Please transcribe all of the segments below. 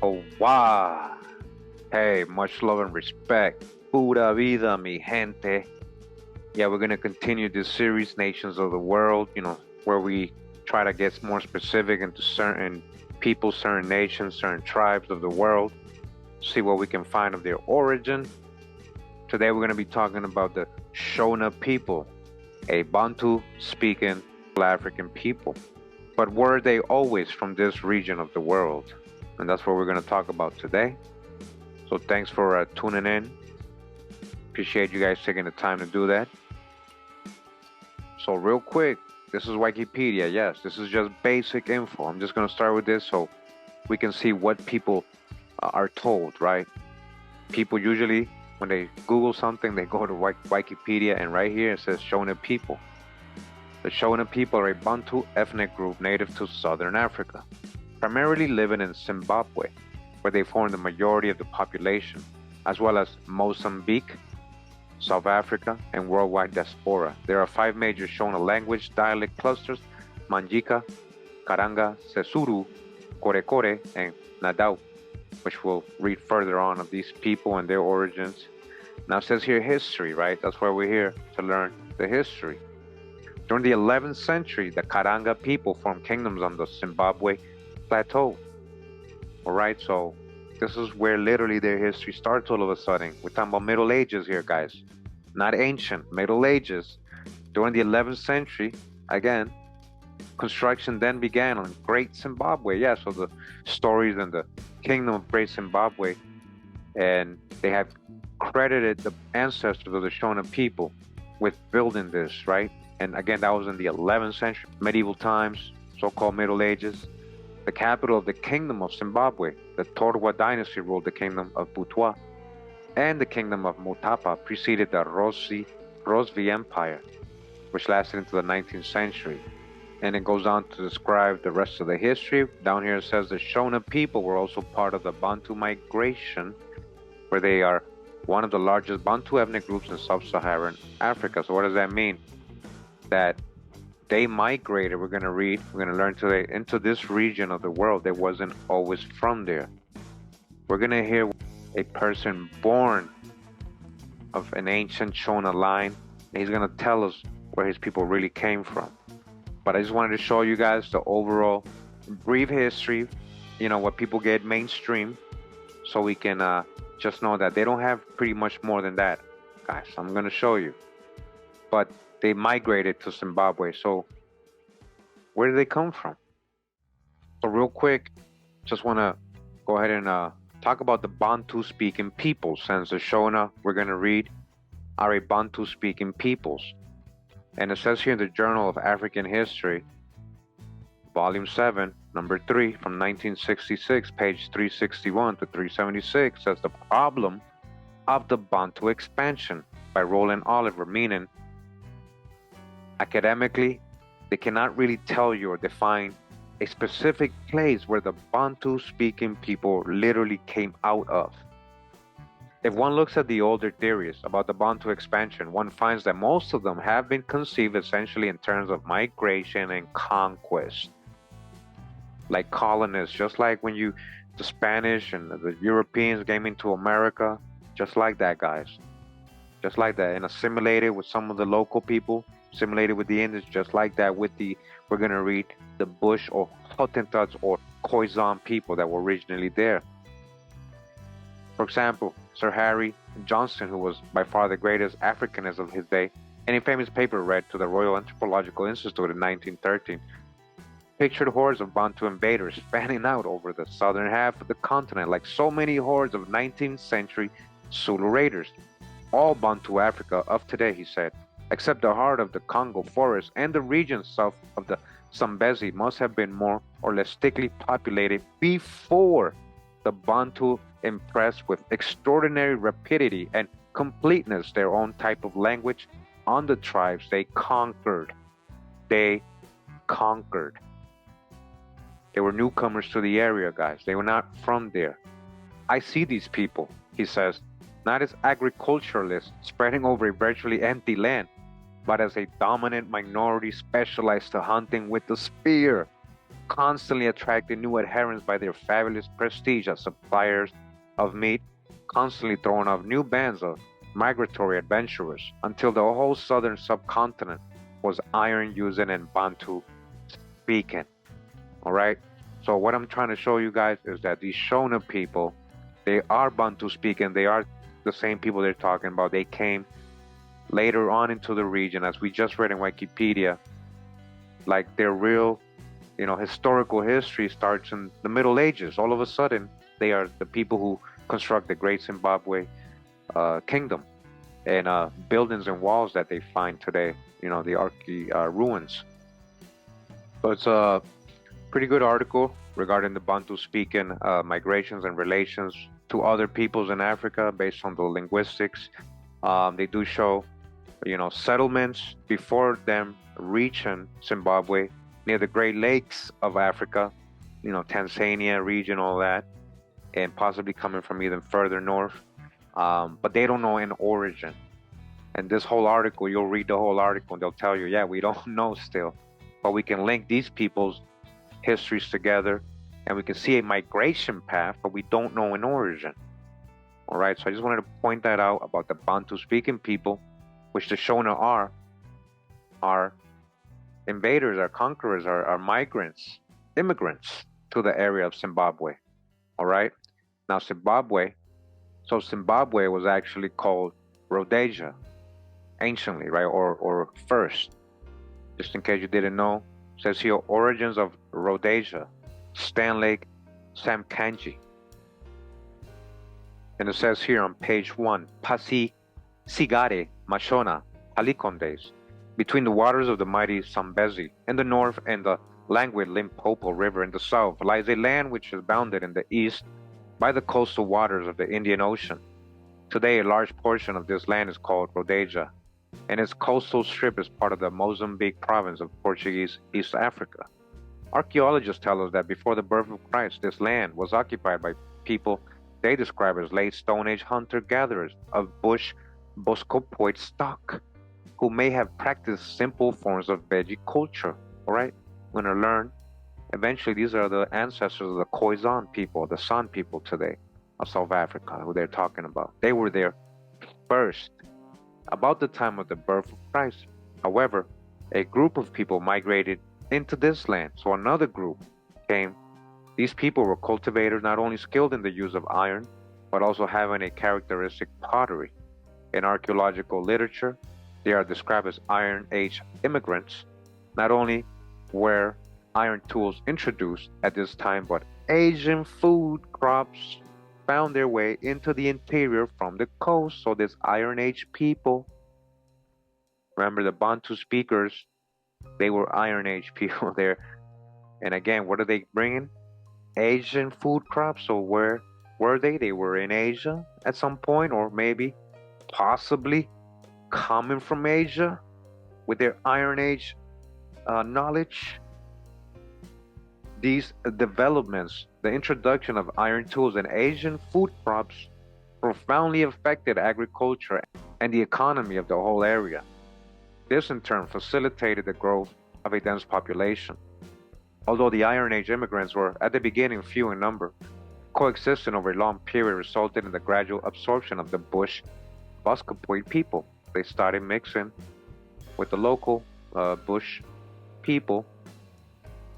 Oh, wow. Hey, much love and respect. Pura vida, mi gente. Yeah, we're going to continue this series, Nations of the World, where we try to get more specific into certain people, certain nations, certain tribes of the world, see what we can find of their origin. Today, we're going to be talking about the Shona people, a Bantu speaking African people. But were they always from this region of the world? And that's what we're going to talk about today. So thanks for tuning in. Appreciate you guys taking the time to do that. So real quick, this is Wikipedia. Yes, this is just basic info. I'm just going to start with this so we can see what people are told, right? People usually, when they Google something, they go to Wikipedia, and right here it says Shona people. The Shona people are a Bantu ethnic group native to southern Africa, primarily living in Zimbabwe, where they form the majority of the population, as well as Mozambique, South Africa, and worldwide diaspora. There are 5 major Shona language dialect clusters: Manjika, Karanga, Sesuru, Korekore, and Nadau, which we'll read further on of these people and their origins. Now it says here history, right? That's why we're here, to learn the history. During the 11th century, the Karanga people formed kingdoms on the Zimbabwe plateau. All right, so this is where literally their history starts all of a sudden. We're talking about Middle Ages here, guys. Not ancient, Middle Ages. During the 11th century, again, construction then began on Great Zimbabwe. Yeah, so the stories in the kingdom of Great Zimbabwe, and they have credited the ancestors of the Shona people with building this, right? And again, that was in the 11th century, medieval times, so-called Middle Ages. The capital of the kingdom of Zimbabwe, the Torwa dynasty ruled the kingdom of Butwa, and the kingdom of Mutapa preceded the Rosvi Empire, which lasted into the 19th century. And it goes on to describe the rest of the history. Down here it says the Shona people were also part of the Bantu migration, where they are one of the largest Bantu ethnic groups in sub-Saharan Africa. So what does that mean? That they migrated, we're going to learn today, into this region of the world that wasn't always from there. We're going to hear a person born of an ancient Shona line, and he's going to tell us where his people really came from. But I just wanted to show you guys the overall brief history, what people get mainstream, so we can just know that they don't have pretty much more than that, guys. I'm going to show you. But they migrated to Zimbabwe. So where did they come from? So real quick, just want to go ahead and talk about the Bantu speaking peoples, since the Shona we're going to read are a Bantu speaking peoples. And it says here in the Journal of African History, Volume 7, Number 3, from 1966, page 361 to 376, says the problem of the Bantu expansion by Roland Oliver, meaning academically, they cannot really tell you or define a specific place where the Bantu-speaking people literally came out of. If one looks at the older theories about the Bantu expansion, one finds that most of them have been conceived essentially in terms of migration and conquest. Like colonists, just like when the Spanish and the Europeans came into America, just like that, guys. Just like that, and assimilated with some of the local people, assimilated with the Indians, just like that with we're going to read the Bush or Hottentots or Khoisan people that were originally there. For example, Sir Harry Johnston, who was by far the greatest Africanist of his day, in a famous paper read to the Royal Anthropological Institute in 1913, pictured hordes of Bantu invaders fanning out over the southern half of the continent like so many hordes of 19th century Zulu raiders. All Bantu Africa of today, he said, except the heart of the Congo forest and the region south of the Zambezi, must have been more or less thickly populated before the Bantu impressed with extraordinary rapidity and completeness their own type of language on the tribes they conquered. They conquered. They were newcomers to the area, guys. They were not from there. I see these people, he says, not as agriculturalists spreading over a virtually empty land, but as a dominant minority specialized to hunting with the spear. constantly attracting new adherents by their fabulous prestige as suppliers of meat, constantly throwing off new bands of migratory adventurers until the whole southern subcontinent was iron using and Bantu speaking. All right. So what I'm trying to show you guys is that these Shona people, they are Bantu speaking. They are the same people they're talking about. They came later on into the region, as we just read in Wikipedia. Like their real, historical history starts in the Middle Ages. All of a sudden, they are the people who construct the Great Zimbabwe Kingdom and buildings and walls that they find today. The ruins. So it's a pretty good article regarding the Bantu speaking migrations and relations to other peoples in Africa based on the linguistics. They do show, settlements before them reaching Zimbabwe near the Great Lakes of Africa, Tanzania region, all that, and possibly coming from even further north. But they don't know an origin. And this whole article, you'll read the whole article and they'll tell you, yeah, we don't know still. But we can link these people's histories together and we can see a migration path, but we don't know an origin. All right, so I just wanted to point that out about the Bantu speaking people, which the Shona are invaders, are conquerors, are migrants, immigrants to the area of Zimbabwe. All right, now Zimbabwe was actually called Rhodesia anciently, right, or first. Just in case you didn't know, it says here origins of Rhodesia, Stanlake Samkanji. And it says here on page 1, Pasi Sigare Mashona Halikondes, between the waters of the mighty Zambezi in the north and the languid Limpopo River in the south, lies a land which is bounded in the east by the coastal waters of the Indian Ocean. Today, a large portion of this land is called Rhodesia, and its coastal strip is part of the Mozambique province of Portuguese East Africa. Archaeologists tell us that before the birth of Christ, this land was occupied by people they describe as late Stone Age hunter-gatherers of bush boscopoid stock, who may have practiced simple forms of veggie culture. All right, we're going to learn. Eventually, these are the ancestors of the Khoisan people, the San people today of South Africa, who they're talking about. They were there first, about the time of the birth of Christ. However, a group of people migrated into this land. So another group came. These people were cultivators, not only skilled in the use of iron, but also having a characteristic pottery. In archaeological literature, they are described as Iron Age immigrants. Not only were iron tools introduced at this time, but Asian food crops found their way into the interior from the coast. So this Iron Age people, remember the Bantu speakers, they were Iron Age people there. And again, what are they bringing? Asian food crops. So where were they? They were in Asia at some point, or maybe possibly coming from Asia with their Iron Age knowledge. These developments, the introduction of iron tools and Asian food crops, profoundly affected agriculture and the economy of the whole area. This in turn facilitated the growth of a dense population. Although the Iron Age immigrants were at the beginning few in number, coexisting over a long period resulted in the gradual absorption of the bush Boscopoid people. They started mixing with the local bush people.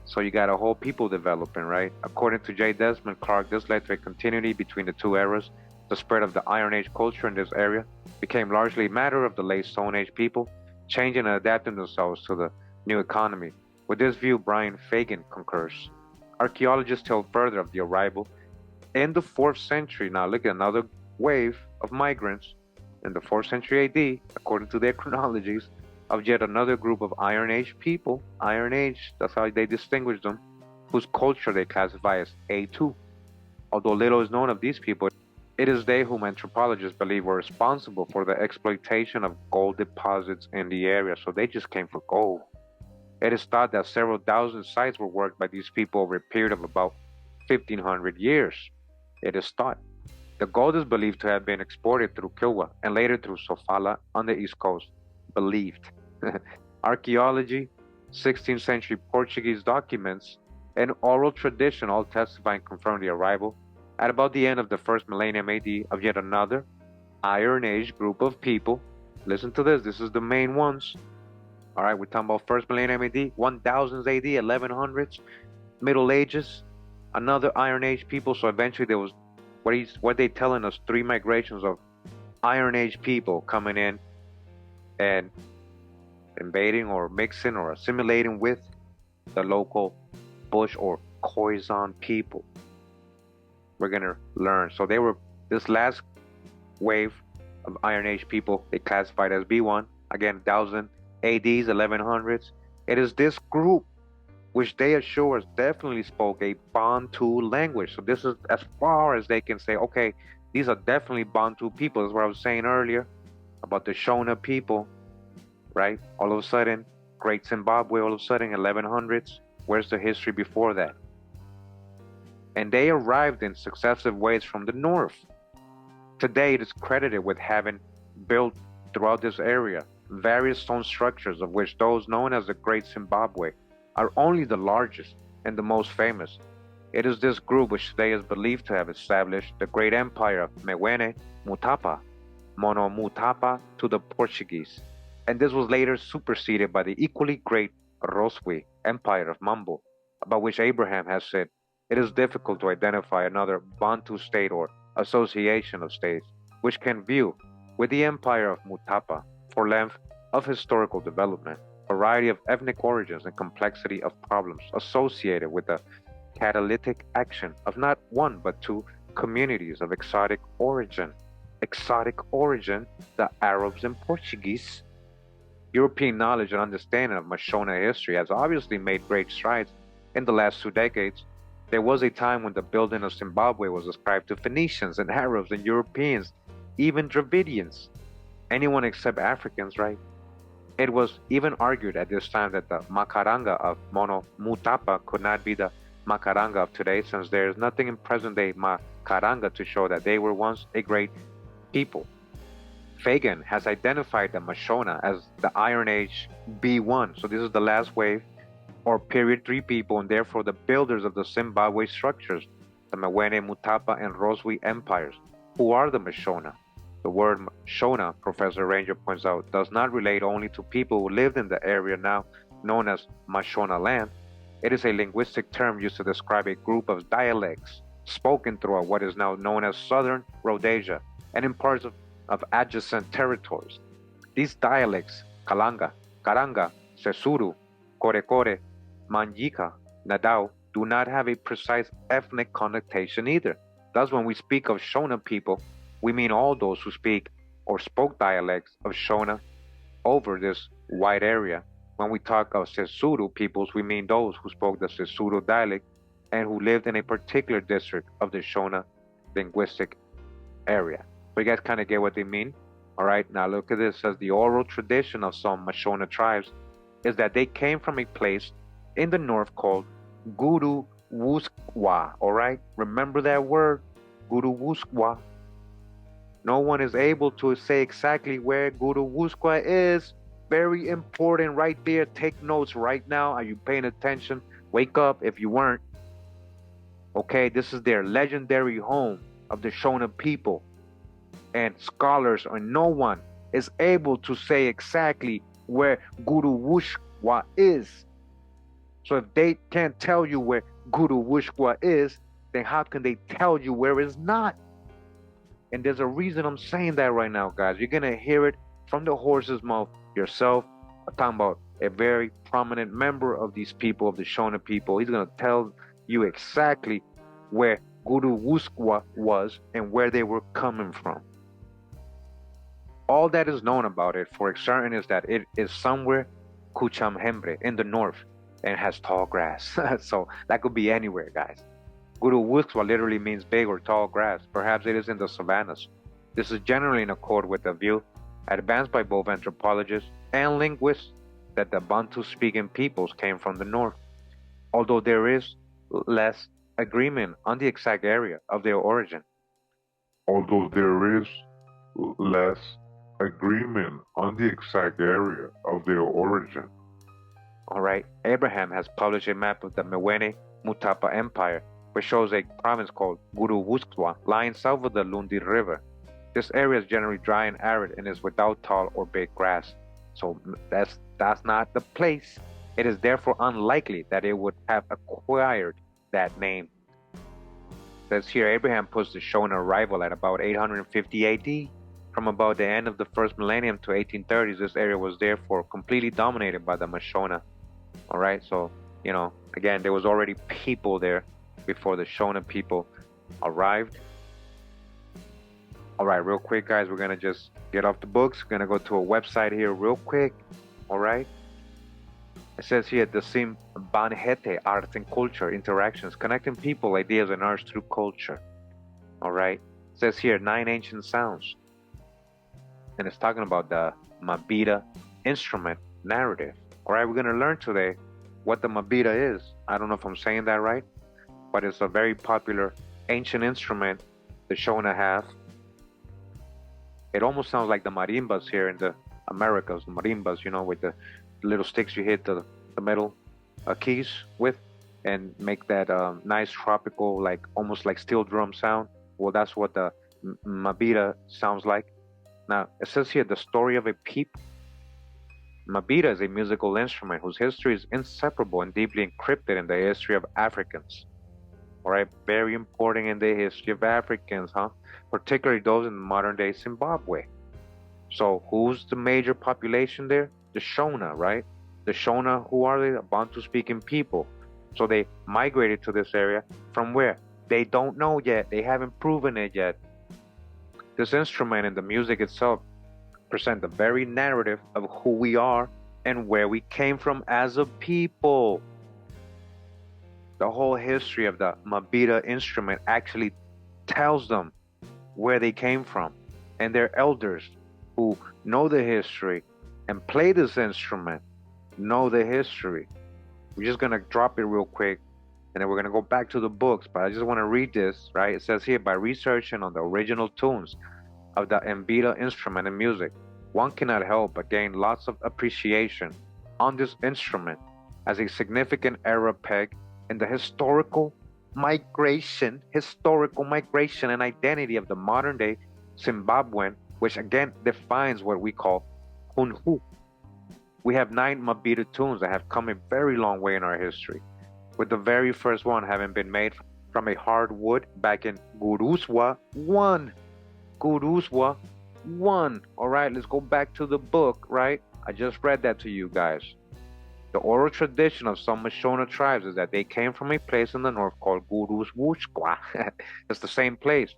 So you got a whole people developing, right? According to J. Desmond Clark, this led to a continuity between the two eras. The spread of the Iron Age culture in this area became largely a matter of the late Stone Age people changing and adapting themselves to the new economy. With this view, Brian Fagan concurs. Archaeologists tell further of the arrival in the 4th century. Now look at another wave of migrants in the 4th century AD, according to their chronologies, of yet another group of Iron Age people. Iron Age, that's how they distinguish them, whose culture they classify as A2. Although little is known of these people, it is they whom anthropologists believe were responsible for the exploitation of gold deposits in the area. So they just came for gold. It is thought that several thousand sites were worked by these people over a period of about 1,500 years. It is thought. The gold is believed to have been exported through Kilwa and later through Sofala on the East Coast. Believed. Archaeology, 16th century Portuguese documents An oral tradition all testify and confirm the arrival, at about the end of the first millennium AD, of yet another Iron Age group of people. Listen to this, this is the main ones. All right, we're talking about first millennium AD, 1000s AD, 1100s, Middle Ages, another Iron Age people. So eventually there was what they telling us, three migrations of Iron Age people coming in and invading or mixing or assimilating with the local Bush or Khoisan people. We're gonna learn. So they were this last wave of Iron Age people. They classified as B1. Again, 1000 ADs, 1100s. It is this group which they assure us definitely spoke a Bantu language. So this is as far as they can say, okay, these are definitely Bantu people. That's what I was saying earlier about the Shona people, right? All of a sudden, Great Zimbabwe, all of a sudden, 1100s. Where's the history before that? And they arrived in successive waves from the north. Today, it is credited with having built throughout this area various stone structures, of which those known as the Great Zimbabwe are only the largest and the most famous. It is this group which today is believed to have established the great empire of Mwene Mutapa, Mono Mutapa to the Portuguese, and this was later superseded by the equally great Roswi Empire of Mambo, about which Abraham has said, it is difficult to identify another Bantu state or association of states which can view with the empire of Mutapa for length of historical development, variety of ethnic origins and complexity of problems associated with the catalytic action of not one but two communities of exotic origin. Exotic origin, the Arabs and Portuguese. European knowledge and understanding of Mashona history has obviously made great strides in the last 2 decades. There was a time when the building of Zimbabwe was ascribed to Phoenicians and Arabs and Europeans, even Dravidians. Anyone except Africans, right? It was even argued at this time that the Makaranga of Mono Mutapa could not be the Makaranga of today, since there is nothing in present-day Makaranga to show that they were once a great people. Fagan has identified the Mashona as the Iron Age B1, so this is the last wave, or period 3 people, and therefore the builders of the Zimbabwe structures, the Mwene Mutapa and Roswi empires. Who are the Mashona? The word Shona, Professor Ranger points out, does not relate only to people who lived in the area now known as Mashona land. It is a linguistic term used to describe a group of dialects spoken throughout what is now known as southern Rhodesia and in parts of adjacent territories. These dialects, Kalanga, Karanga, Sesuru, Korekore, Manjika, Nadao, do not have a precise ethnic connotation either. Thus, when we speak of Shona people, we mean all those who speak or spoke dialects of Shona over this wide area. When we talk of Sesuru peoples, we mean those who spoke the Sesuru dialect and who lived in a particular district of the Shona linguistic area. So you guys kind of get what they mean? All right, now look at this. It says the oral tradition of some Mashona tribes is that they came from a place in the north called Guru Wuskwa. All right, remember that word, Guru Wuskwa. No one is able to say exactly where Guru Wuskwa is. Very important right there. Take notes right now. Are you paying attention? Wake up if you weren't. Okay, this is their legendary home of the Shona people. And scholars or no one is able to say exactly where Guru Wuskwa is. So if they can't tell you where Guru Wuskwa is, then how can they tell you where it's not? And there's a reason I'm saying that right now, guys. You're going to hear it from the horse's mouth yourself. I'm talking about a very prominent member of these people, of the Shona people. He's going to tell you exactly where Guru Wuskwa was and where they were coming from. All that is known about it for certain is that it is somewhere Kuchamhembre in the north and has tall grass. So that could be anywhere, guys. Guru Wuskwa literally means big or tall grass. Perhaps it is in the savannas. This is generally in accord with the view advanced by both anthropologists and linguists that the Bantu speaking peoples came from the north, although there is less agreement on the exact area of their origin. Although there is less agreement on the exact area of their origin. All right, Abraham has published a map of the Mwene Mutapa Empire, which shows a province called Guruwuskwa lying south of the Lundi River. This area is generally dry and arid and is without tall or big grass. So that's not the place. It is therefore unlikely that it would have acquired that name. Says here, Abraham puts the Shona arrival at about 850 AD. From about the end of the first millennium to 1830s, this area was therefore completely dominated by the Mashona. All right, so, again, there was already people there before the Shona people arrived. All right, real quick, guys, we're going to just get off the books. We're going to go to a website here real quick. All right. It says here, the Sim Banhete, arts and culture, interactions, connecting people, ideas, and arts through culture. All right. It says here, 9 ancient sounds. And it's talking about the Mabita instrument narrative. All right, we're going to learn today what the Mabita is. I don't know if I'm saying that right, but it's a very popular ancient instrument the Shona have. It almost sounds like the marimbas here in the Americas, the marimbas, with the little sticks you hit the metal keys with and make that nice tropical, like almost like steel drum sound. Well, that's what the Mabita sounds like. Now, it says here, the story of a people. Mabita is a musical instrument whose history is inseparable and deeply encrypted in the history of Africans. All right, very important in the history of Africans, particularly those in modern day Zimbabwe. So who's the major population there? The Shona, right? The Shona, who are they? The Bantu speaking people. So they migrated to this area from where? They don't know yet. They haven't proven it yet. This instrument and the music itself present the very narrative of who we are and where we came from as a people. The whole history of the Mabita instrument actually tells them where they came from, and their elders who know the history and play this instrument know the history. We're just going to drop it real quick, and then we're going to go back to the books, but I just want to read this, right? It says here, by researching on the original tunes of the Mbita instrument and music, one cannot help but gain lots of appreciation on this instrument as a significant era peg in the historical migration and identity of the modern day Zimbabwean, which again defines what we call Hunhu. We have 9 Mabita tunes that have come a very long way in our history, with the very first one having been made from a hardwood back in Guruswa 1. Guruswa 1. All right, let's go back to the book, right? I just read that to you guys. The oral tradition of some Shona tribes is that they came from a place in the north called Guruswuskwa. It's the same place.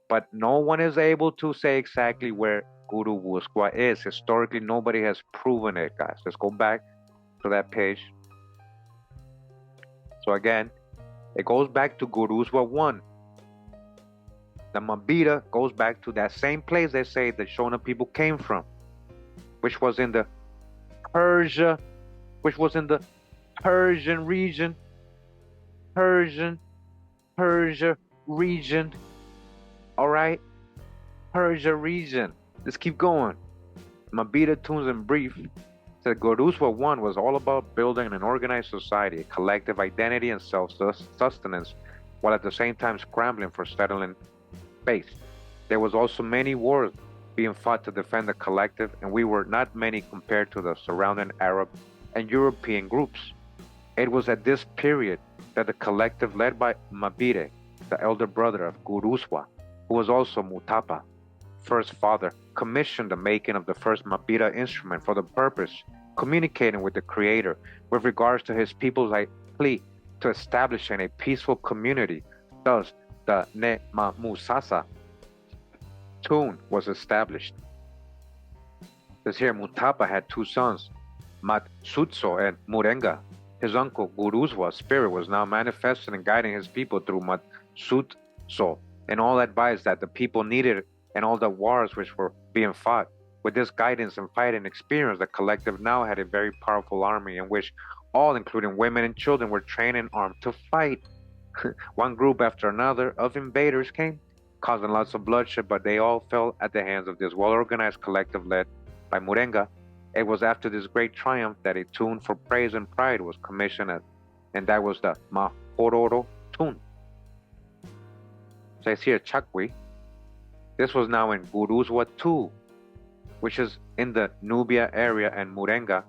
But no one is able to say exactly where Guruwuskwa is. Historically, nobody has proven it, guys. Let's go back to that page. So again, it goes back to Guruswa 1. The Mabita goes back to that same place they say the Shona people came from, which was in the Persia, which was in the Persian region. Persia region. All right? Persia region. Let's keep going. Mabita tunes in brief said Guruswa 1 was all about building an organized society, a collective identity and self-sustenance, while at the same time scrambling for settling space. There was also many wars being fought to defend the collective, and we were not many compared to the surrounding Arab and European groups. It was at this period that the collective led by Mabire, the elder brother of Guruswa, who was also Mutapa, first father, commissioned the making of the first Mabita instrument for the purpose communicating with the Creator with regards to his people's plea to establishing a peaceful community. Thus, the Ne Musasa tune was established. This here, Mutapa had 2 sons, Matsutso and Murenga. His uncle Guruswa's spirit was now manifesting and guiding his people through Matsutso and all advice that the people needed and all the wars which were being fought. With this guidance and fighting experience, the collective now had a very powerful army in which all, including women and children, were trained and armed to fight. One group after another of invaders came, causing lots of bloodshed, but they all fell at the hands of this well-organized collective led by Murenga. It was after this great triumph that a tune for praise and pride was commissioned and that was the Mahororo tune. Says here Chakwi. This was now in Guruzwa too, which is in the Nubia area, and Murenga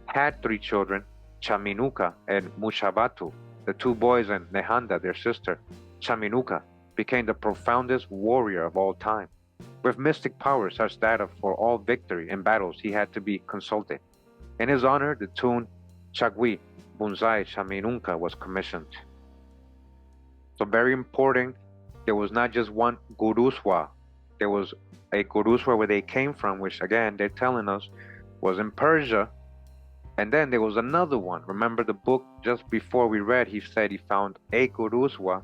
had 3 children, Chaminuka and Mushabatu. The 2 boys and Nehanda, their sister. Chaminuka became the profoundest warrior of all time, with mystic powers such that for all victory in battles he had to be consulted. In his honor, the tune Chagwi Bunzai Chaminunka was commissioned. So very important, there was not just one Guruswa, there was a Guruswa where they came from, which again, they're telling us was in Persia. And then there was another one. Remember the book just before we read, he said he found a Guruswa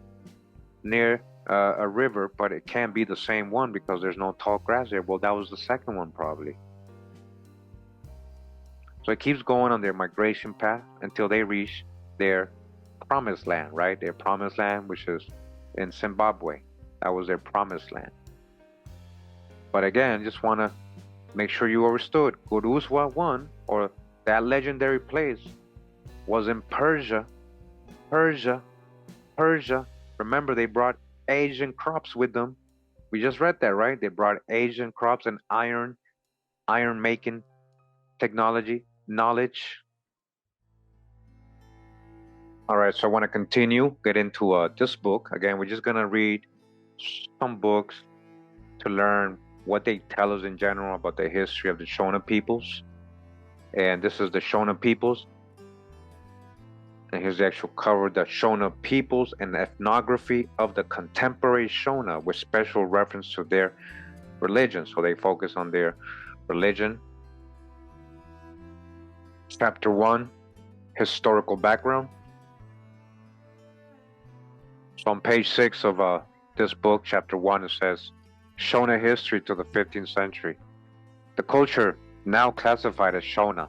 near a river, but it can't be the same one because there's no tall grass there. Well, that was the second one probably. So it keeps going on their migration path until they reach their promised land, right? Their promised land, which is in Zimbabwe. That was their promised land. But again, just want to make sure you understood. Guruzwa 1, or that legendary place, was in Persia. Persia. Remember, they brought Asian crops with them. We just read that, right? They brought Asian crops and iron making technology, knowledge. All right, so I want to continue, get into this book. Again, we're just going to read some books to learn what they tell us in general about the history of the Shona peoples. And this is the Shona peoples. And here's the actual cover, the Shona peoples and the ethnography of the contemporary Shona, with special reference to their religion. So they focus on their religion. Chapter 1, historical background. So on page 6 of this book, chapter 1, it says, Shona history to the 15th century. The culture, now classified as Shona,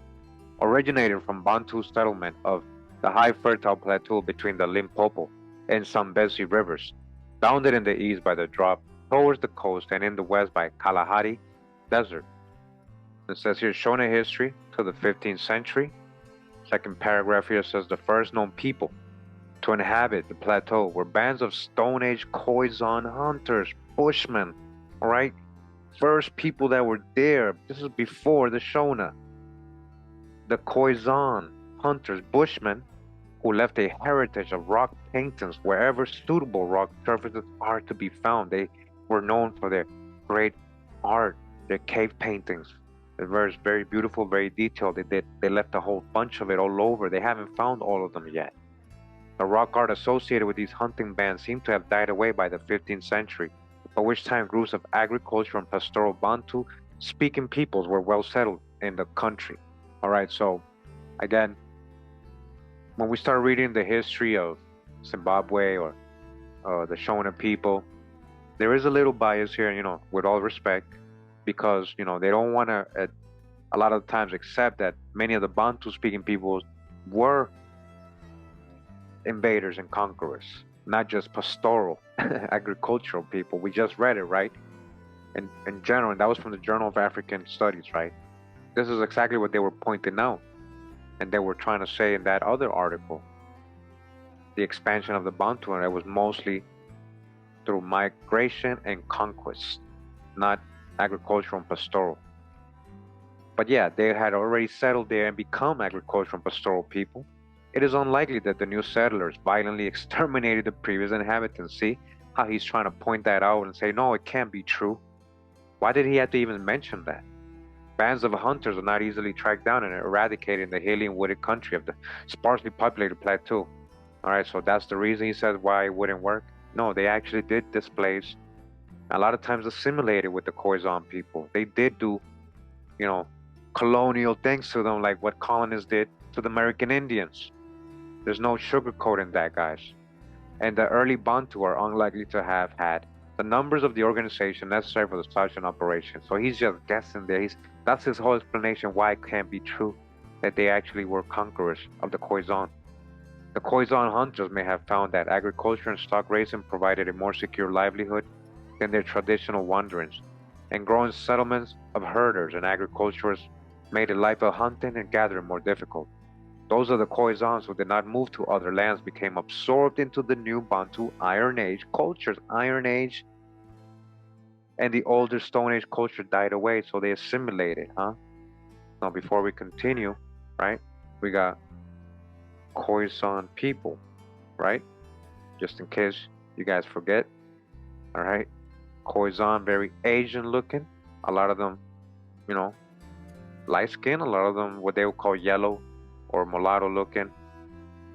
originated from Bantu settlement of the high fertile plateau between the Limpopo and Zambezi rivers, bounded in the east by the drop towards the coast and in the west by Kalahari Desert. It says here Shona history to the 15th century. Second paragraph here says the first known people to inhabit the plateau were bands of Stone Age Khoisan hunters, bushmen, all right? First people that were there, this is before the Shona. The Khoisan hunters, bushmen, who left a heritage of rock paintings wherever suitable rock surfaces are to be found. They were known for their great art, their cave paintings. It was very beautiful, very detailed. They left a whole bunch of it all over. They haven't found all of them yet. The rock art associated with these hunting bands seemed to have died away by the 15th century, by which time groups of agricultural and pastoral Bantu speaking peoples were well settled in the country. All right, so again, when we start reading the history of Zimbabwe or the Shona people, there is a little bias here, with all respect, because, they don't want to, a lot of times, accept that many of the Bantu speaking peoples were invaders and conquerors, not just pastoral, agricultural people. We just read it, right? In general, and that was from the Journal of African Studies, right? This is exactly what they were pointing out. And they were trying to say in that other article, the expansion of the Bantu, and it was mostly through migration and conquest, not agricultural and pastoral. But yeah, they had already settled there and become agricultural and pastoral people. It is unlikely that the new settlers violently exterminated the previous inhabitants. See how he's trying to point that out and say, no, it can't be true. Why did he have to even mention that? Bands of hunters are not easily tracked down and eradicated in the hilly and wooded country of the sparsely populated plateau. All right, so that's the reason he says why it wouldn't work. No, they actually did displace, a lot of times assimilated with the Khoisan people. They did do, colonial things to them, like what colonists did to the American Indians. There's no sugarcoating that, guys. And the early Bantu are unlikely to have had the numbers of the organization necessary for such an operation. So he's just guessing there. That's his whole explanation why it can't be true that they actually were conquerors of the Khoisan. The Khoisan hunters may have found that agriculture and stock raising provided a more secure livelihood than their traditional wanderings, and growing settlements of herders and agriculturists made the life of hunting and gathering more difficult. Those are the Khoisans who did not move to other lands, became absorbed into the new Bantu Iron Age cultures. Iron Age and the older Stone Age culture died away, so they assimilated, huh? Now, before we continue, right, we got Khoisan people, right? Just in case you guys forget, all right? Khoisan, very Asian looking. A lot of them, you know, light skin. A lot of them, what they would call yellow or mulatto looking.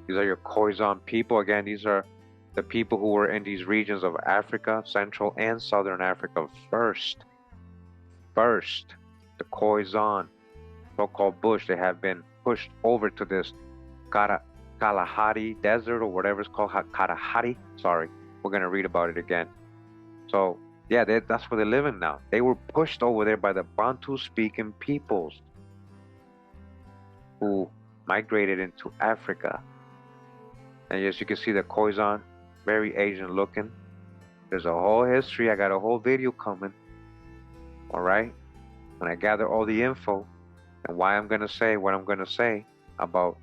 These are your Khoisan people. Again, these are the people who were in these regions of Africa, Central and Southern Africa first. First, the Khoisan, so-called bush, they have been pushed over to this Kalahari Desert or whatever it's called, Kalahari. Sorry, we're going to read about it again. So, yeah, that's where they're living now. They were pushed over there by the Bantu speaking peoples who migrated into Africa. And as you can see, the Khoisan, very Asian looking. There's a whole history. I got a whole video coming. All right? When I gather all the info and why I'm going to say what I'm going to say about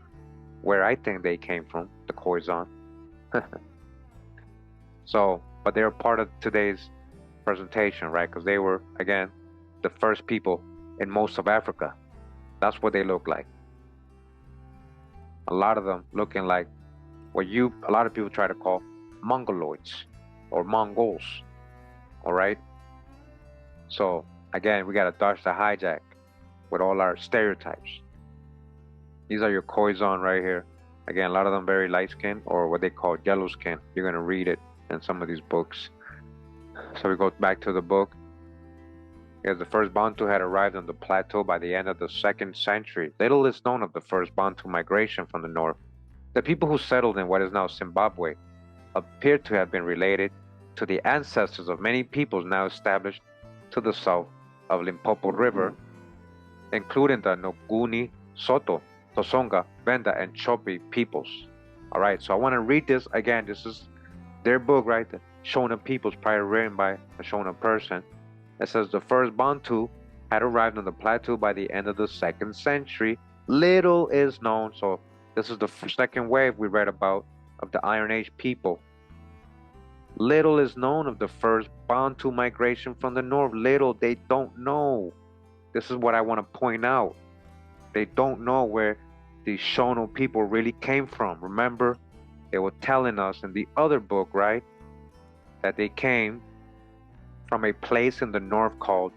where I think they came from, the Khoisan. So, but they're part of today's presentation, right? Because they were, again, the first people in most of Africa. That's what they look like. A lot of them looking like what a lot of people try to call Mongoloids or Mongols. All right? So, again, we got to dodge the hijack with all our stereotypes. These are your Khoisan right here. Again, a lot of them very light skin or what they call yellow skin. You're going to read it in some of these books. So we go back to the book. Because the first Bantu had arrived on the plateau by the end of the 2nd century. Little is known of the first Bantu migration from the north. The people who settled in what is now Zimbabwe appear to have been related to the ancestors of many peoples now established to the south of Limpopo River, including the Nguni, Soto, Tosonga, Venda, and Chopi peoples. All right, so I want to read this again. This is their book, right? The Shona Peoples, probably written by a Shona person. It says the first Bantu had arrived on the plateau by the end of the 2nd century. Little is known. So this is the second wave we read about of the Iron Age people. Little is known of the first Bantu migration from the north. Little, they don't know. This is what I want to point out. They don't know where the Shona people really came from. Remember, they were telling us in the other book, right, that they came from a place in the north called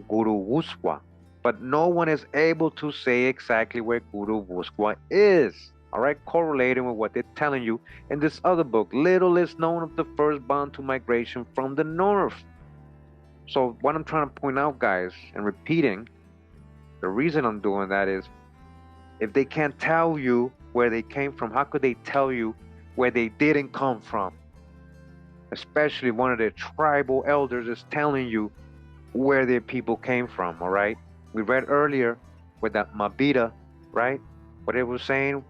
Guru-Wuswa. But no one is able to say exactly where Guru-Wuswa is. All right, correlating with what they're telling you in this other book. Little is known of the first Bantu migration from the north. So what I'm trying to point out, guys, and repeating, the reason I'm doing that is if they can't tell you where they came from, how could they tell you where they didn't come from? Especially one of their tribal elders is telling you where their people came from, all right? We read earlier with that Mabita, right? What it was saying,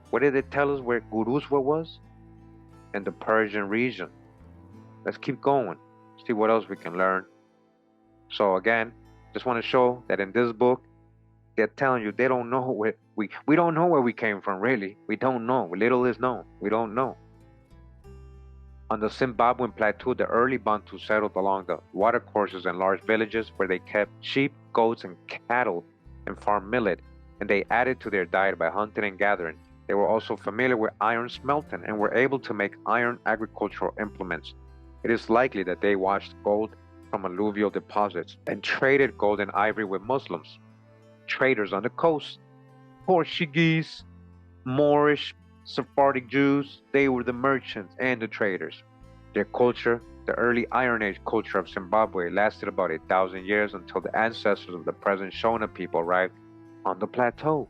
what did it tell us where Guruswa was? In the Persian region. Let's keep going, see what else we can learn. So again, just want to show that in this book, they're telling you they don't know where we don't know where we came from, really. We don't know. Little is known. We don't know. On the Zimbabwean plateau, the early Bantu settled along the watercourses and large villages where they kept sheep, goats, and cattle and farmed millet, and they added to their diet by hunting and gathering. They were also familiar with iron smelting and were able to make iron agricultural implements. It is likely that they washed gold from alluvial deposits and traded gold and ivory with Muslims, traders on the coast, Portuguese, Moorish, Sephardic Jews. They were the merchants and the traders. Their culture, the early Iron Age culture of Zimbabwe, lasted about 1,000 years until the ancestors of the present Shona people arrived on the plateau.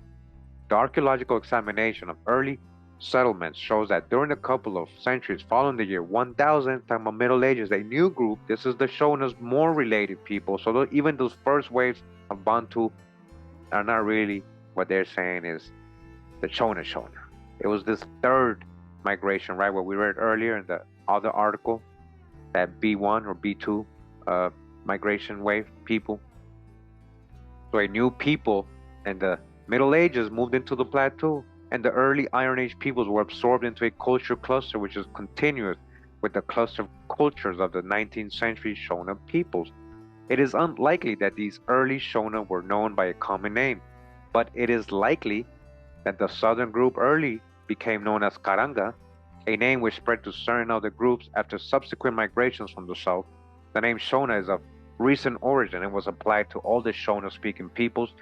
The archaeological examination of early settlements shows that during a couple of centuries following the year 1000, talking about Middle Ages, a new group, this is the Shona's more related people. So even those first waves of Bantu are not really what they're saying is the Shona. It was this third migration, right? What we read earlier in the other article, that B1 or B2 migration wave people. So a new people in the Middle Ages moved into the plateau. and the early Iron Age peoples were absorbed into a culture cluster which is continuous with the cluster of cultures of the 19th century Shona peoples. It is unlikely that these early Shona were known by a common name, but it is likely that the southern group early became known as Karanga, a name which spread to certain other groups after subsequent migrations from the south. The name Shona is of recent origin and was applied to all the Shona speaking peoples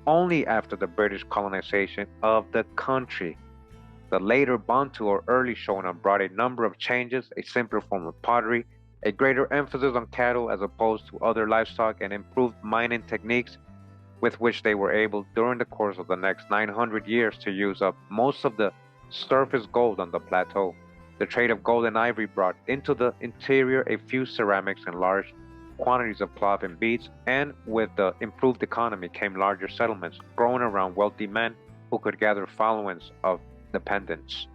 only after the British colonization of the country. The later Bantu or early Shona brought a number of changes, a simpler form of pottery, a greater emphasis on cattle as opposed to other livestock, and improved mining techniques with which they were able during the course of the next 900 years to use up most of the surface gold on the plateau. The trade of gold and ivory brought into the interior a few ceramics and large quantities of cloth and beads, and with the improved economy came larger settlements growing around wealthy men who could gather followings of dependents.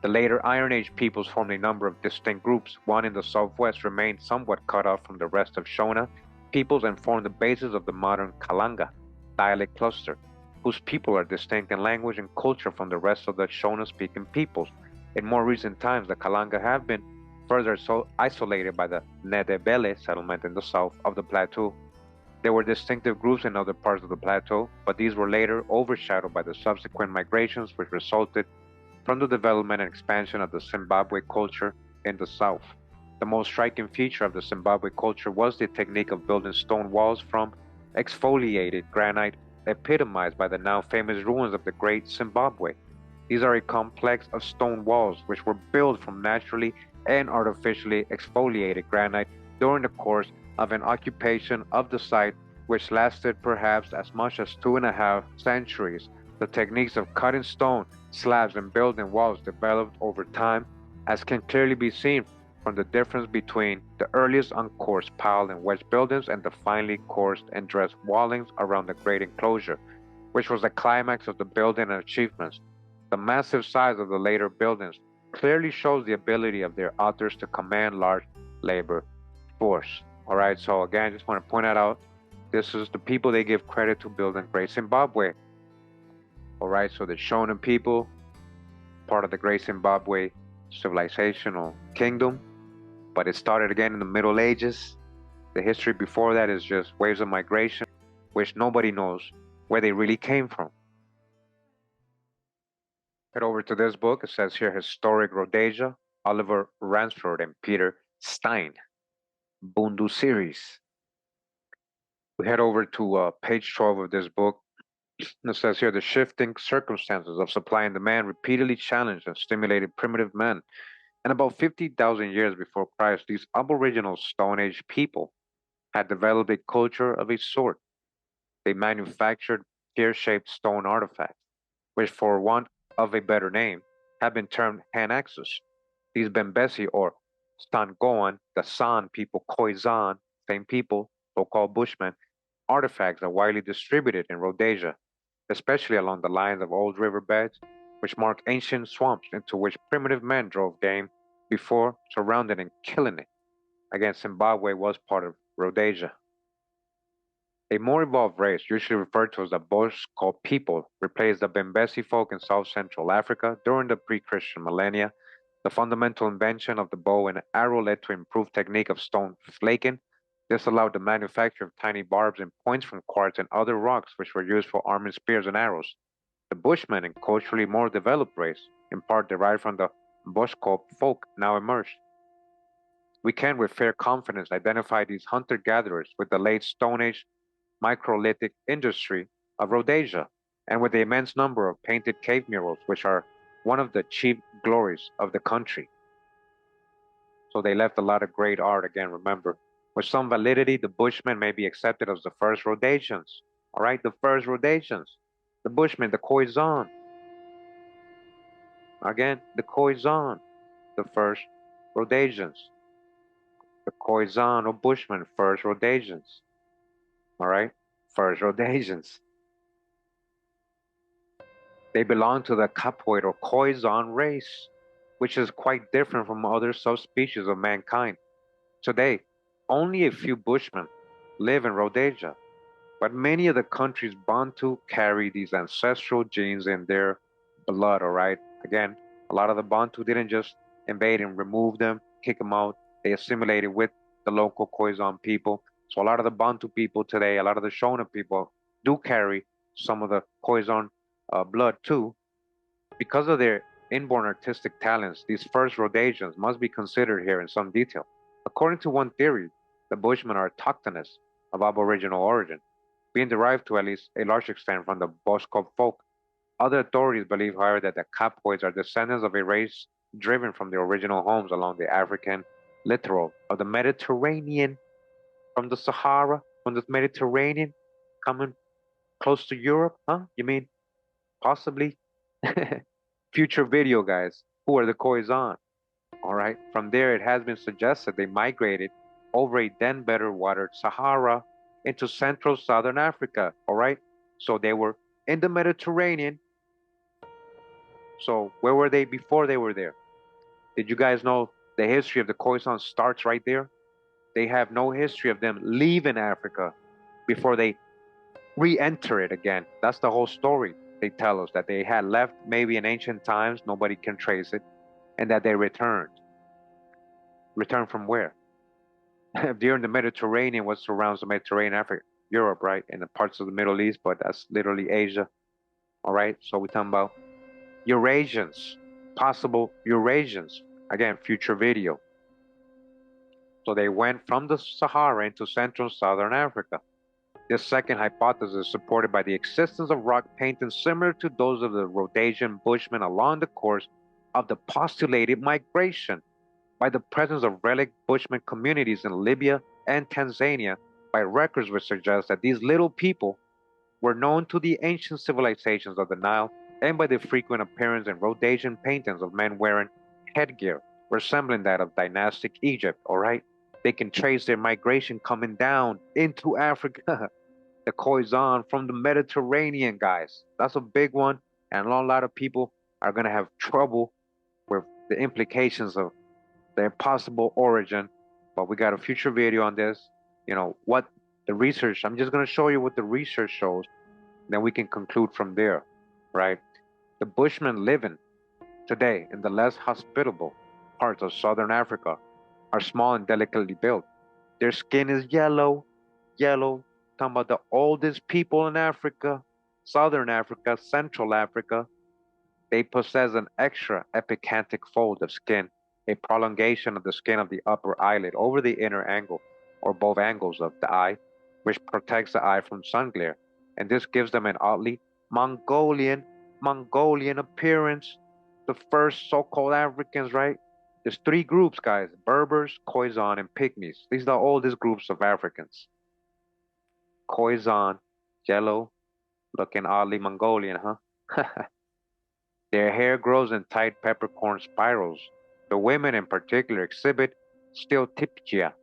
The later Iron Age peoples formed a number of distinct groups. One in the southwest remained somewhat cut off from the rest of Shona peoples and formed the basis of the modern Kalanga dialect cluster, whose people are distinct in language and culture from the rest of the Shona-speaking peoples. In more recent times, the Kalanga have been further isolated by the Nedebele settlement in the south of the plateau. There were distinctive groups in other parts of the plateau, but these were later overshadowed by the subsequent migrations which resulted from the development and expansion of the Zimbabwe culture in the south. The most striking feature of the Zimbabwe culture was the technique of building stone walls from exfoliated granite, epitomized by the now famous ruins of the Great Zimbabwe. These are a complex of stone walls which were built from naturally and artificially exfoliated granite during the course of an occupation of the site which lasted perhaps as much as 2.5 centuries. The techniques of cutting stone slabs and building walls developed over time, as can clearly be seen from the difference between the earliest uncoursed pile and wedge buildings and the finely coursed and dressed wallings around the great enclosure, which was the climax of the building and achievements. The massive size of the later buildings clearly shows the ability of their authors to command large labor force. All right, so again, I just want to point that out. This is the people they give credit to building Great Zimbabwe. All right, so the Shona people, part of the Great Zimbabwe civilization or kingdom, but it started again in the Middle Ages. The history before that is just waves of migration, which nobody knows where they really came from. Head over to this book. It says here Historic Rhodesia, Oliver Ransford and Peter Stein, Bantu series. We head over to page 12 of this book. It says here the shifting circumstances of supply and demand repeatedly challenged and stimulated primitive men. And about 50,000 years before Christ, these aboriginal Stone Age people had developed a culture of a sort. They manufactured pear-shaped stone artifacts, which, for want of a better name, have been termed hand axes. These Bembesi or Sangoan, the San people, Khoisan, same people, so-called Bushmen, artifacts are widely distributed in Rhodesia, especially along the lines of old riverbeds, which mark ancient swamps into which primitive men drove game before surrounding and killing it. Again, Zimbabwe was part of Rhodesia. A more evolved race, usually referred to as the Bosco people, replaced the Bembesi folk in South Central Africa during the pre-Christian millennia. The fundamental invention of the bow and arrow led to improved technique of stone flaking. This allowed the manufacture of tiny barbs and points from quartz and other rocks which were used for arming spears and arrows. The Bushmen, a culturally more developed race, in part derived from the Bosco folk, now emerged. We can with fair confidence identify these hunter-gatherers with the late Stone Age microlithic industry of Rhodesia, and with the immense number of painted cave murals, which are one of the chief glories of the country. So they left a lot of great art, again, remember. With some validity, the Bushmen may be accepted as the first Rhodesians. All right, the first Rhodesians. The Bushmen, the Khoisan. Again, the Khoisan, the first Rhodesians. The Khoisan or Bushmen, first Rhodesians. All right, first Rhodesians. They belong to the Capoid or Khoisan race, which is quite different from other subspecies of mankind. Today, only a few Bushmen live in Rhodesia. But many of the countries Bantu carry these ancestral genes in their blood, all right? Again, a lot of the Bantu didn't just invade and remove them, kick them out. They assimilated with the local Khoisan people. So a lot of the Bantu people today, a lot of the Shona people do carry some of the Khoisan blood too. Because of their inborn artistic talents, these first Rhodesians must be considered here in some detail. According to one theory, the Bushmen are autochthonous of Aboriginal origin, being derived to at least a large extent from the Boskop folk. Other authorities believe, however, that the Kapoids are descendants of a race driven from their original homes along the African littoral of the Mediterranean, from the Sahara, from the Mediterranean, coming close to Europe, huh? You mean possibly? Future video, guys. Who are the Khoisan? All right. From there, it has been suggested they migrated over a then better watered Sahara into central southern Africa. All right. So they were in the Mediterranean. So where were they before they were there? Did you guys know the history of the Khoisan starts right there? They have no history of them leaving Africa before they re-enter it again. That's the whole story. They tell us that they had left maybe in ancient times, nobody can trace it, and that they returned. Returned from where? During the Mediterranean, what surrounds the Mediterranean, Africa, Europe, right, and the parts of the Middle East, but that's literally Asia. All right, so we're talking about Eurasians, possible Eurasians. Again, future video. So they went from the Sahara into Central and Southern Africa. This second hypothesis is supported by the existence of rock paintings similar to those of the Rhodesian Bushmen along the course of the postulated migration, by the presence of relic Bushman communities in Libya and Tanzania, by records which suggest that these little people were known to the ancient civilizations of the Nile, and by the frequent appearance in Rhodesian paintings of men wearing headgear resembling that of dynastic Egypt, all right? They can trace their migration coming down into Africa, the Khoisan from the Mediterranean, guys. That's a big one, and a lot of people are going to have trouble with the implications of their possible origin. But we got a future video on this. You know, what the research, I'm just going to show you what the research shows, then we can conclude from there, right? The Bushmen living today in the less hospitable parts of southern Africa are small and delicately built. Their skin is yellow, yellow. Talking about the oldest people in Africa, southern Africa, central Africa. They possess an extra epicanthic fold of skin, a prolongation of the skin of the upper eyelid over the inner angle or both angles of the eye, which protects the eye from sun glare. And this gives them an oddly Mongolian appearance. The first so-called Africans, right? There's three groups, guys: Berbers, Khoisan, and Pygmies. These are the oldest groups of Africans. Khoisan, yellow, looking oddly Mongolian, huh? Their hair grows in tight peppercorn spirals. The women in particular exhibit steatopygia,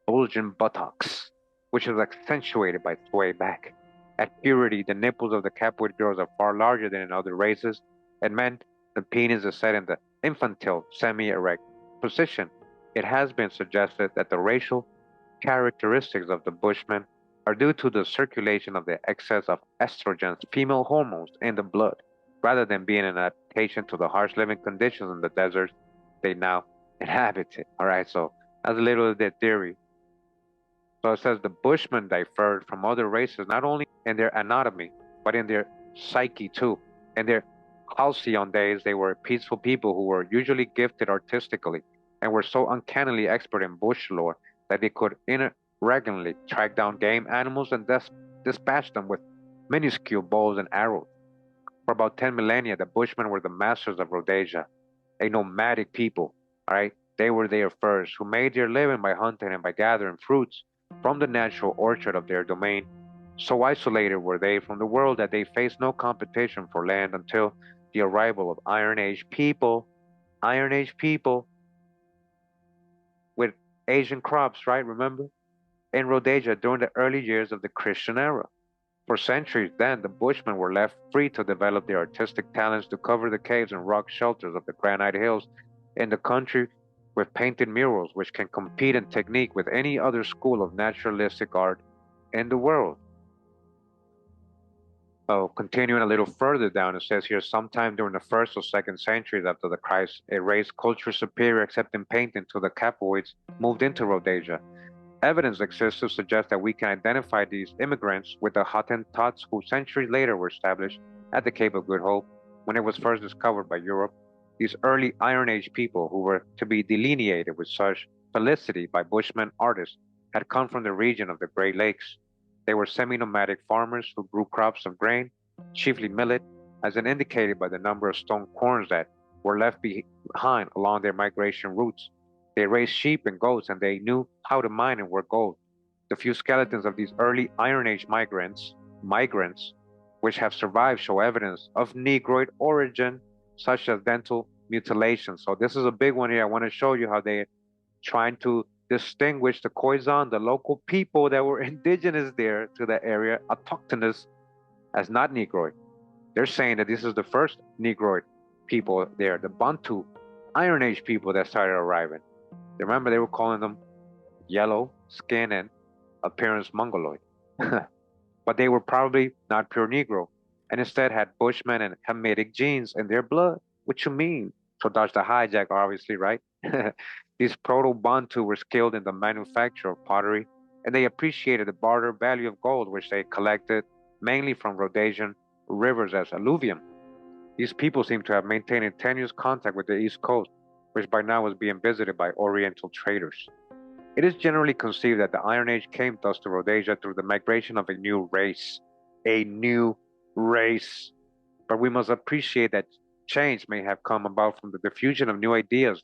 bulging buttocks, which is accentuated by sway back. At puberty, the nipples of the Capoid girls are far larger than in other races, and men, the penis is set in the infantile, semi-erect position. It has been suggested that the racial characteristics of the Bushmen are due to the circulation of the excess of estrogens, female hormones, in the blood, rather than being an adaptation to the harsh living conditions in the deserts they now inhabited. All right, so that's a little of their theory. So it says the Bushmen differed from other races not only in their anatomy, but in their psyche too. In their halcyon days, they were peaceful people who were usually gifted artistically and were so uncannily expert in bush lore that they could regularly track down game animals and dispatch them with minuscule bows and arrows. For about 10 millennia, the Bushmen were the masters of Rhodesia, a nomadic people, all right? They were there first, who made their living by hunting and by gathering fruits from the natural orchard of their domain. So isolated were they from the world that they faced no competition for land until the arrival of Iron Age people with Asian crops, right? Remember? In Rhodesia during the early years of the Christian era. For centuries then, the Bushmen were left free to develop their artistic talents to cover the caves and rock shelters of the granite hills in the country with painted murals which can compete in technique with any other school of naturalistic art in the world. Oh, continuing a little further down, it says here, sometime during the first or second centuries after the Christ, a race culture superior except in painting to the Capoids moved into Rhodesia. Evidence exists to suggest that we can identify these immigrants with the Hottentots who centuries later were established at the Cape of Good Hope when it was first discovered by Europe. These early Iron Age people, who were to be delineated with such felicity by Bushmen artists, had come from the region of the Great Lakes. They were semi-nomadic farmers who grew crops of grain, chiefly millet, as indicated by the number of stone quarries that were left behind along their migration routes. They raised sheep and goats, and they knew how to mine and work gold. The few skeletons of these early Iron Age migrants, which have survived, show evidence of Negroid origin, such as dental mutilation. So this is a big one here. I want to show you how they're trying to distinguish the Khoisan, the local people that were indigenous there to the area, autochthonous, as not Negroid. They're saying that this is the first Negroid people there, the Bantu Iron Age people that started arriving. Remember, they were calling them yellow skin and appearance Mongoloid. But they were probably not pure Negro, and instead had Bushman and Hamitic genes in their blood. What you mean? So that's the hijack, obviously, right? These proto-Bantu were skilled in the manufacture of pottery, and they appreciated the barter value of gold, which they collected mainly from Rhodesian rivers as alluvium. These people seem to have maintained a tenuous contact with the East Coast, which by now was being visited by Oriental traders. It is generally conceived that the Iron Age came thus to Rhodesia through the migration of a new race. A new race. But we must appreciate that change may have come about from the diffusion of new ideas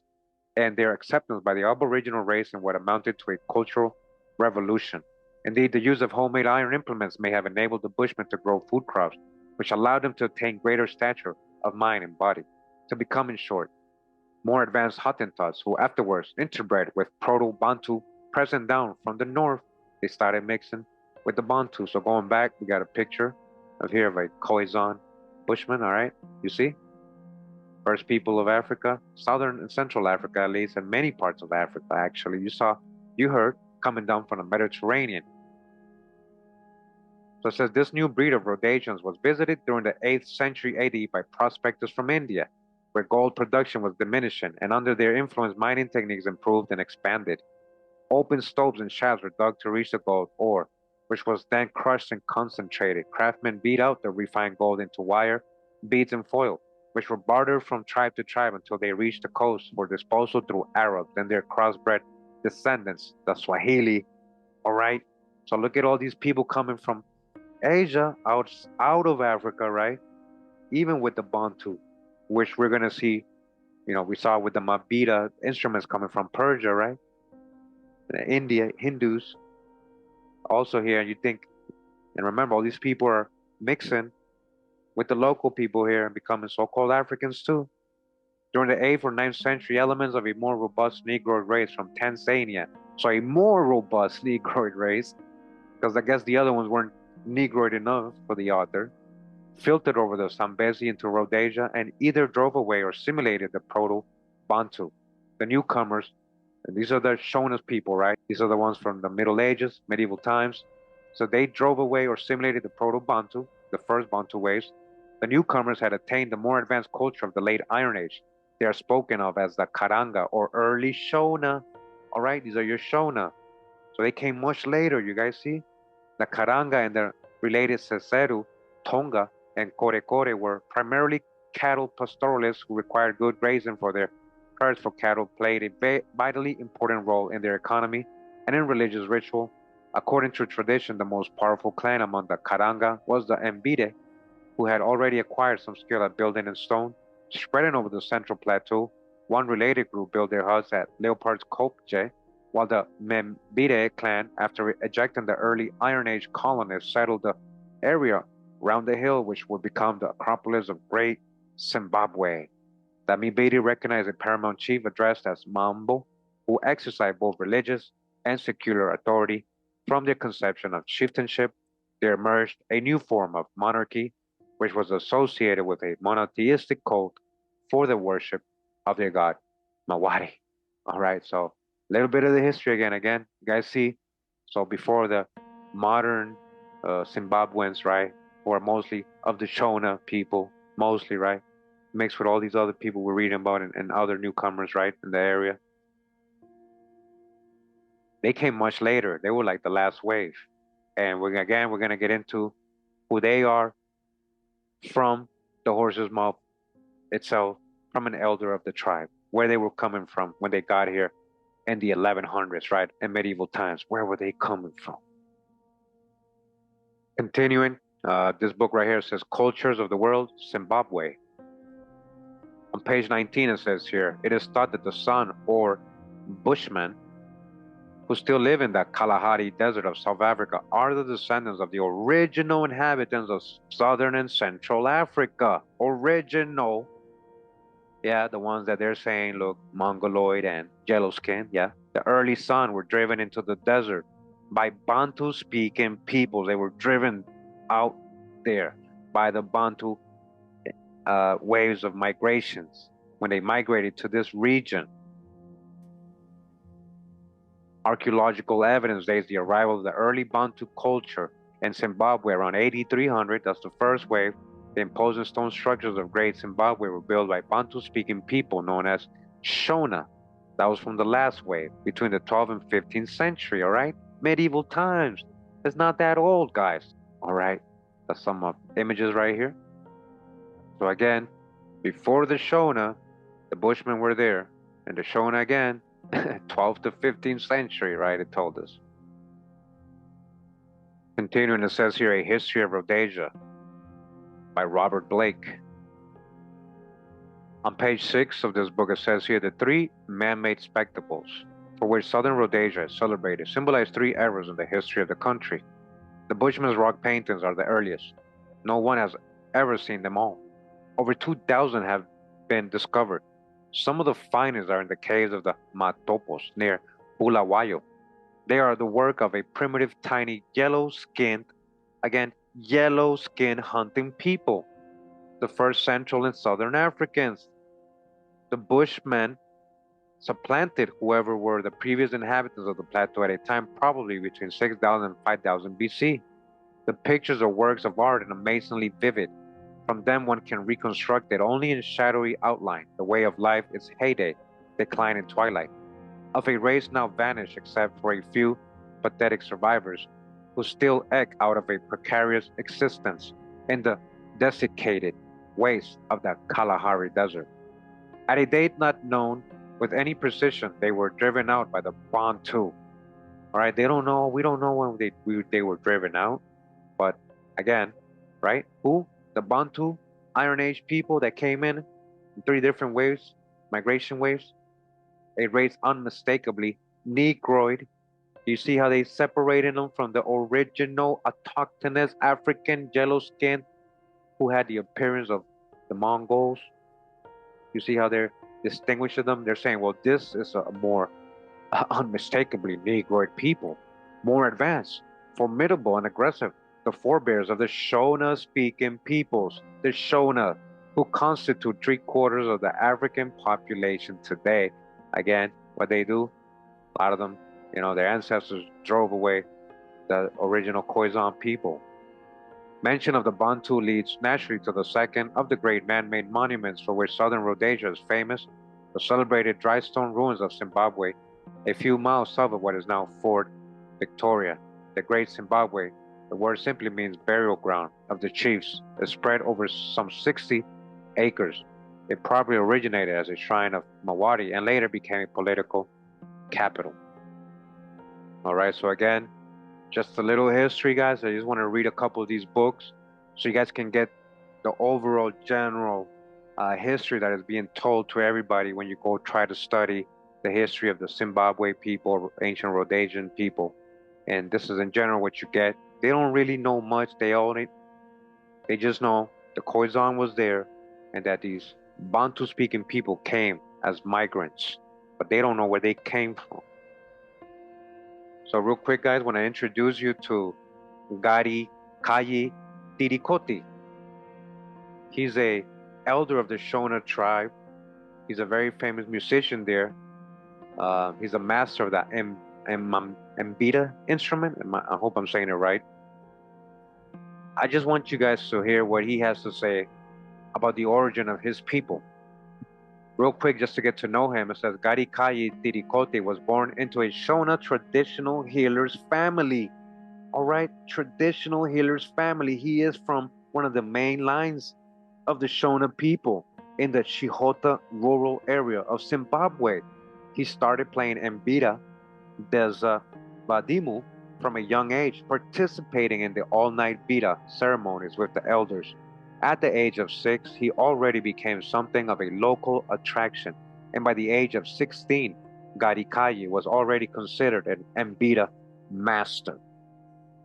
and their acceptance by the aboriginal race in what amounted to a cultural revolution. Indeed, the use of homemade iron implements may have enabled the Bushmen to grow food crops, which allowed them to attain greater stature of mind and body, to become, in short, more advanced Hottentots who afterwards interbred with Proto-Bantu present down from the north. They started mixing with the Bantu. So going back, we got a picture of here of a Khoisan Bushman, all right? You see? First people of Africa, southern and central Africa at least, and many parts of Africa actually. You heard, coming down from the Mediterranean. So it says this new breed of Rhodesians was visited during the 8th century AD by prospectors from India, where gold production was diminishing, and under their influence, mining techniques improved and expanded. Open stopes and shafts were dug to reach the gold ore, which was then crushed and concentrated. Craftsmen beat out the refined gold into wire, beads, and foil, which were bartered from tribe to tribe until they reached the coast for disposal through Arabs and their crossbred descendants, the Swahili. All right. So look at all these people coming from Asia, out of Africa, right? Even with the Bantu, which we're gonna see, we saw with the Mabita instruments coming from Persia, right? India, Hindus, also here. You think, and remember, all these people are mixing with the local people here and becoming so-called Africans too. During the 8th or 9th century, elements of a more robust Negroid race from Tanzania, so a more robust Negroid race, because I guess the other ones weren't Negroid enough for the author, filtered over the Zambezi into Rhodesia and either drove away or assimilated the Proto-Bantu. The newcomers, and these are the Shona's people, right? These are the ones from the Middle Ages, medieval times. So they drove away or assimilated the Proto-Bantu, the first Bantu waves. The newcomers had attained the more advanced culture of the late Iron Age. They are spoken of as the Karanga or early Shona. All right, these are your Shona. So they came much later, you guys see? The Karanga and the related Seseru, Tonga, and Korekore were primarily cattle pastoralists who required good grazing for their herds, for cattle played a vitally important role in their economy and in religious ritual. According to tradition, the most powerful clan among the Karanga was the Mbide, who had already acquired some skill at building in stone. Spreading over the central plateau, one related group built their huts at Leopard's Kopje, while the Mbide clan, after ejecting the early Iron Age colonists, settled the area around the hill which would become the Acropolis of Great Zimbabwe. The Mbide recognized a paramount chief addressed as Mambo, who exercised both religious and secular authority. From their conception of chieftainship, there emerged a new form of monarchy, which was associated with a monotheistic cult for the worship of their god, Mawari. All right, so a little bit of the history again. You guys see, so before the modern Zimbabweans, right? who are mostly of the Shona people, mostly, right? Mixed with all these other people we're reading about and other newcomers, right, in the area. They came much later. They were like the last wave. And we're gonna get into who they are from the horse's mouth itself, from an elder of the tribe, where they were coming from when they got here in the 1100s, right, in medieval times. Where were they coming from? Continuing, this book right here says Cultures of the World, Zimbabwe. On page 19, it says here, it is thought that the San or Bushmen who still live in the Kalahari Desert of South Africa are the descendants of the original inhabitants of Southern and Central Africa. Original. Yeah, the ones that they're saying look Mongoloid and yellow skin. Yeah. The early San were driven into the desert by Bantu speaking peoples. They were driven out there by the Bantu waves of migrations when they migrated to this region. Archaeological evidence dates the arrival of the early Bantu culture in Zimbabwe around 8300. That's the first wave. The imposing stone structures of Great Zimbabwe were built by Bantu-speaking people known as Shona. That was from the last wave, between the 12th and 15th century, all right? Medieval times. It's not that old, guys. All right? That's some images right here. So again, before the Shona, the Bushmen were there. And the Shona again, 12th to 15th century, right? It told us. Continuing, it says here, A History of Rhodesia by Robert Blake. On page 6 of this book, it says here, the three man-made spectacles for which southern Rhodesia is celebrated symbolize three eras in the history of the country. The Bushman's rock paintings are the earliest. No one has ever seen them all. Over 2,000 have been discovered. Some of the finest are in the caves of the Matopos near Bulawayo. They are the work of a primitive, tiny, yellow-skinned, again, yellow-skinned hunting people, the first Central and Southern Africans. The Bushmen supplanted whoever were the previous inhabitants of the plateau at a time probably between 6,000 and 5,000 BC. The pictures are works of art and amazingly vivid. From them one can reconstruct it only in shadowy outline, the way of life, its heyday, decline and twilight, of a race now vanished except for a few pathetic survivors who still eke out of a precarious existence in the desiccated wastes of the Kalahari Desert. At a date not known with any precision, they were driven out by the Bantu. All right, they don't know, we don't know when they were driven out, but again, right? Who? The Bantu Iron Age people that came in three different waves, migration waves, a race unmistakably Negroid. You see how they separated them from the original autochthonous African yellow skin who had the appearance of the Mongols? You see how they're distinguishing them? They're saying, well, this is a more unmistakably Negroid people, more advanced, formidable, and aggressive. The forebears of the Shona speaking peoples, the Shona, who constitute 3/4 of the African population today. Again, what they do, a lot of them, their ancestors drove away the original Khoisan people. Mention of the Bantu leads naturally to the second of the great man-made monuments for which southern Rhodesia is famous, the celebrated dry stone ruins of Zimbabwe, a few miles south of what is now Fort Victoria. The Great Zimbabwe, the word simply means burial ground of the chiefs, is spread over some 60 acres. It probably originated as a shrine of Mawari and later became a political capital. All right, so again, just a little history, guys. I just want to read a couple of these books so you guys can get the overall general history that is being told to everybody when you go try to study the history of the Zimbabwe people, ancient Rhodesian people. And this is in general what you get. They don't really know much. They just know the Khoisan was there and that these Bantu-speaking people came as migrants, but they don't know where they came from. So real quick, guys, when I introduce you to Gari Kayi Tirikoti, he's a elder of the Shona tribe. He's a very famous musician there. He's a master of the mbita instrument. I hope I'm saying it right. I just want you guys to hear what he has to say about the origin of his people. Real quick, just to get to know him, it says Garikayi Tirikote was born into a Shona traditional healer's family. All right, traditional healer's family. He is from one of the main lines of the Shona people in the Chihota rural area of Zimbabwe. He started playing Mbira Deza Badimu from a young age, participating in the all-night Bira ceremonies with the elders. At the age of 6, he already became something of a local attraction, and by the age of 16, Garikayi was already considered an Mbira master.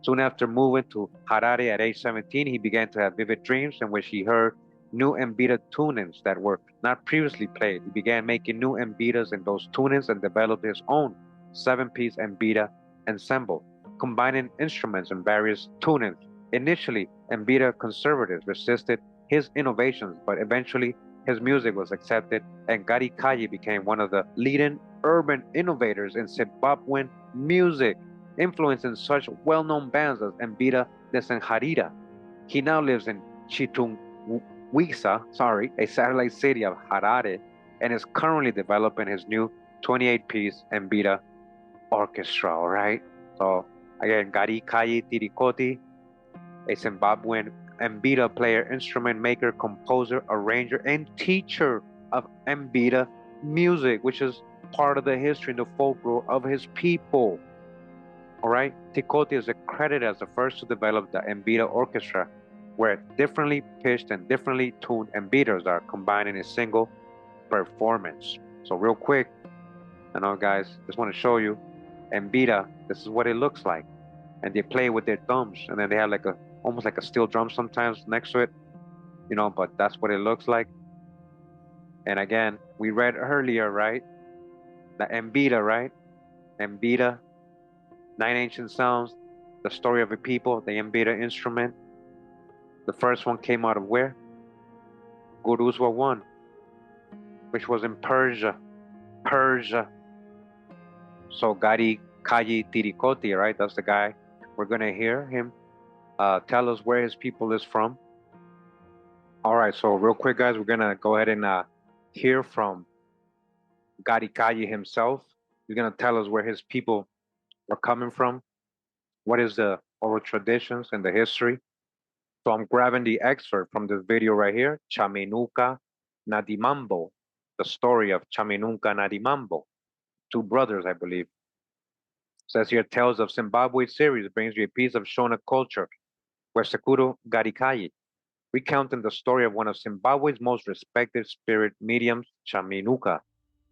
Soon after moving to Harare at age 17, he began to have vivid dreams in which he heard new Mbira tunings that were not previously played. He began making new Mbiras in those tunings and developed his own 7-piece Mbira ensemble, combining instruments in various tunings. Initially, Mbira conservatives resisted his innovations, but eventually his music was accepted, and Gari Kayi became one of the leading urban innovators in Zimbabwean music, influencing such well-known bands as Mbira Desenharira. He now lives in Chitungwiza, a satellite city of Harare, and is currently developing his new 28-piece Mbira orchestra, all right? So, again, Gari Kayi Tirikoti, a Zimbabwean Mbira player, instrument maker, composer, arranger, and teacher of Mbira music, which is part of the history and the folklore of his people. All right, Tikoti is credited as the first to develop the Mbira orchestra, where differently pitched and differently tuned Mbiras are combined in a single performance. So real quick, I know guys, just want to show you Mbira. This is what it looks like, and they play with their thumbs, and then they have like a almost like a steel drum sometimes next to it, you know. But that's what it looks like. And again, we read earlier, right? The Mbira, right? Mbira, 9 ancient sounds, the story of a people, the Mbira instrument. The first one came out of where? Guruzwa 1, which was in Persia. Persia. So Gari Kayi Tirikoti, right? That's the guy. We're going to hear him tell us where his people is from. All right, so real quick, guys, we're going to go ahead and hear from Gari Kayi himself. He's going to tell us where his people are coming from, what is the oral traditions and the history. So I'm grabbing the excerpt from this video right here, Chaminuka Nadimambo, the story of Chaminuka Nadimambo, 2 brothers, I believe. It says here, Tales of Zimbabwe series brings you a piece of Shona culture, where Sekuro Garikayi, recounting the story of one of Zimbabwe's most respected spirit mediums, Chaminuka.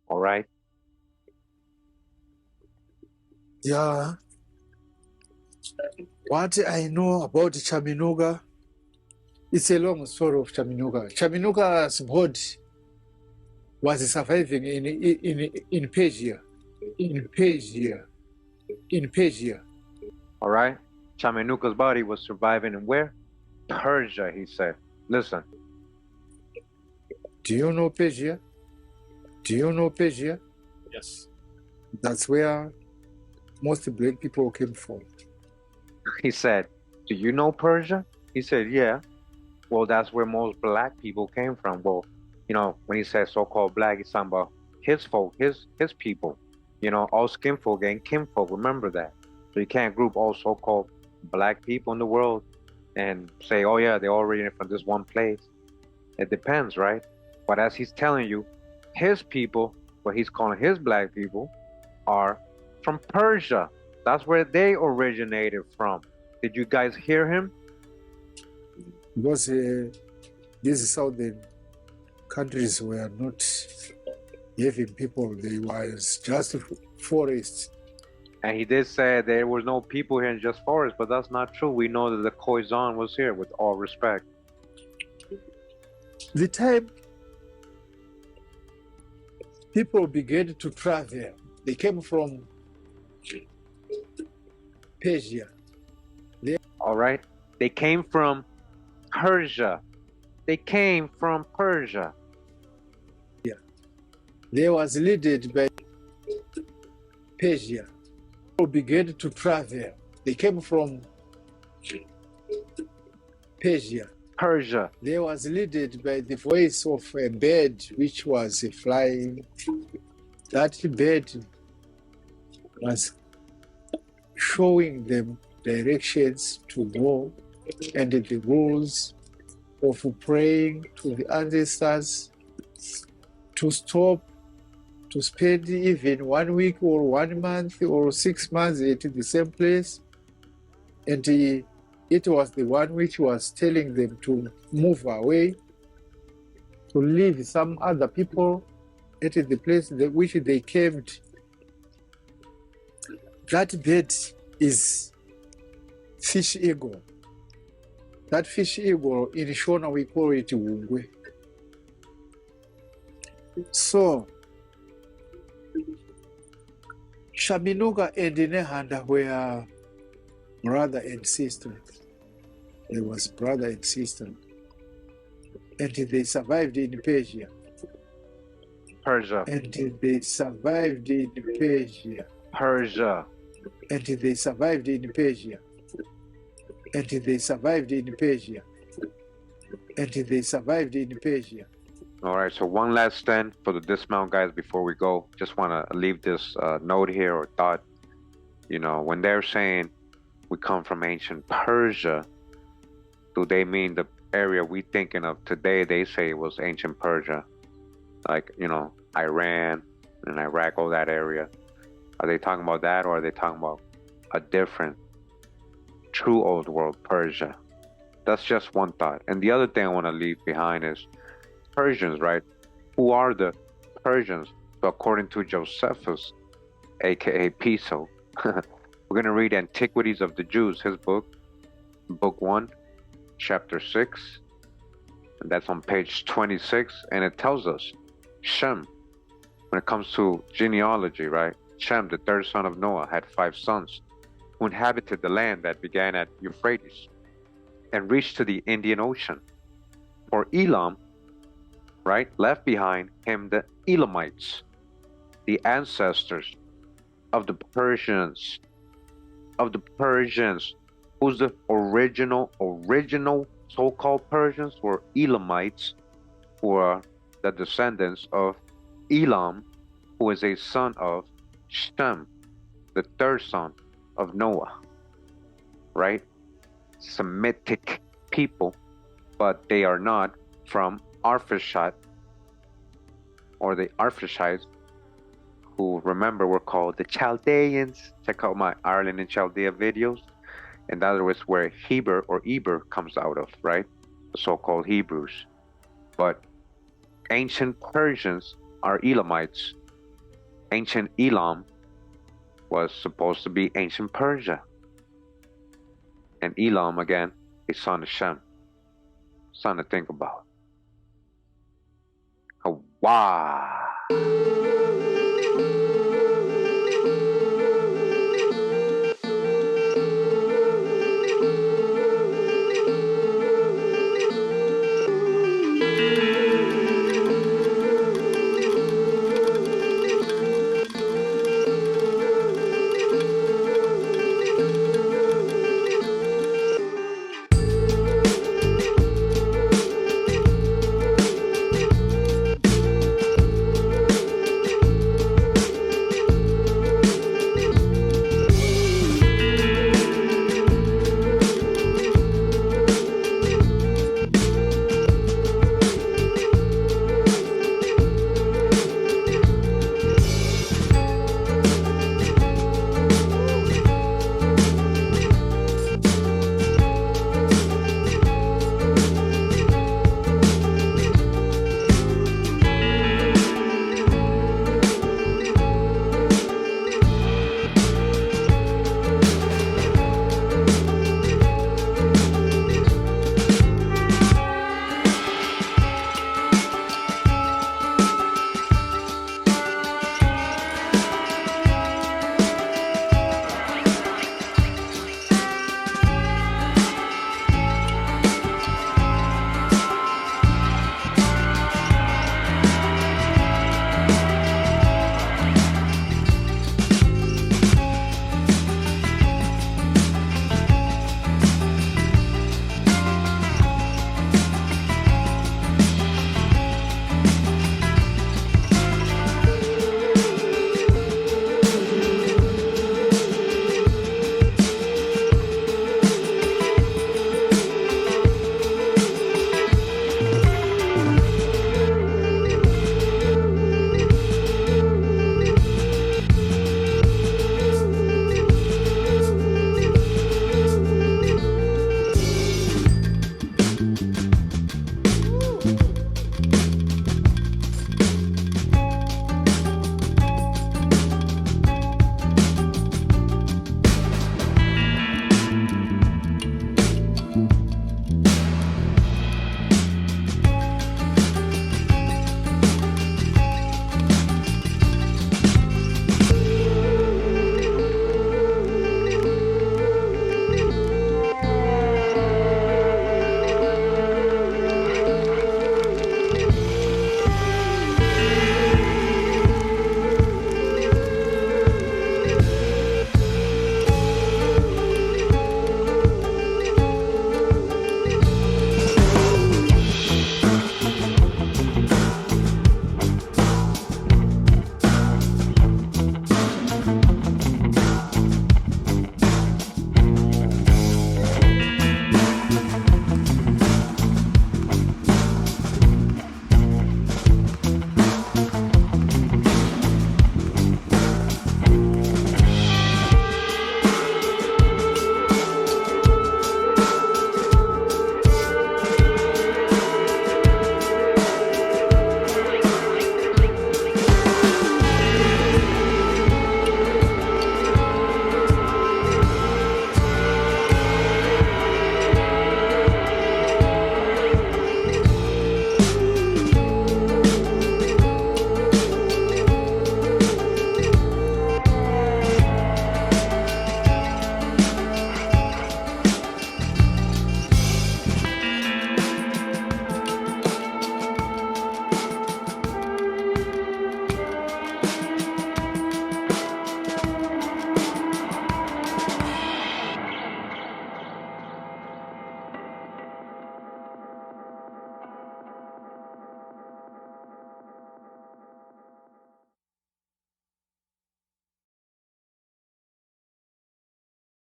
All right? Yeah. What I know about Chaminuka, it's a long story of Chaminuka. Chaminuka's body was surviving in Persia. In Persia. All right? Chaminuka's body was surviving in where? Persia, he said. Listen. Do you know Persia? Do you know Persia? Yes. That's where most black people came from. He said, do you know Persia? He said, yeah. Well, that's where most black people came from. Well, you know, when he says so-called black, he's talking about his folk, his people. You know, all skin folk and kinfolk, remember that. So you can't group all so-called black people in the world and say, oh yeah, they're all originated from this one place. It depends, right? But as he's telling you, his people, what he's calling his black people, are from Persia. That's where they originated from. Did you guys hear him? Because these southern countries were not having people, they was just forests. And he did say there was no people here in just forest, but that's not true. We know that the Khoisan was here, with all respect. The time people began to travel, they came from Persia. All right? They came from Persia. They came from Persia. Yeah. They was led by Persia. People began to travel. They came from Persia. Persia. They was led by the voice of a bird which was flying. That bird was showing them directions to go and the rules of praying to the ancestors, to stop, to spend even 1 week or 1 month or 6 months at the same place. And it was the one which was telling them to move away, to leave some other people at the place which they came to. That bird is fish eagle. That fish eagle in Shona we call it Wungwe. So Shaminuga and Nehanda were brother and sister. They was brother and sister. And they survived in Persia. Persia. And they survived in Persia. Persia. And they survived in Persia. And they survived in Persia. And they survived in Persia. All right, so one last stand for the dismount guys before we go. Just want to leave this note here or thought. You know, when they're saying we come from ancient Persia, do they mean the area we thinking of today? They say it was ancient Persia, like, you know, Iran and Iraq, all that area. Are they talking about that, or are they talking about a different, true old world Persia? That's just one thought. And the other thing I want to leave behind is Persians, right? Who are the Persians? So according to Josephus, aka Piso, we're going to read Antiquities of the Jews, his book, book 1, chapter 6, and that's on page 26, and it tells us Shem, when it comes to genealogy, right? Shem, the third son of Noah, had 5 sons who inhabited the land that began at Euphrates and reached to the Indian Ocean. For Elam, right, left behind him the Elamites, the ancestors of the Persians, who's the original so-called Persians were Elamites, who are the descendants of Elam, who is a son of Shem, the third son of Noah, right? Semitic people, but they are not from Arphaxad, or the Arphaxites, who, remember, were called the Chaldeans. Check out my Ireland and Chaldea videos. And that was where Heber or Eber comes out of, right? The so-called Hebrews. But ancient Persians are Elamites. Ancient Elam was supposed to be ancient Persia. And Elam, again, is son of Shem. Something to think about. Wow.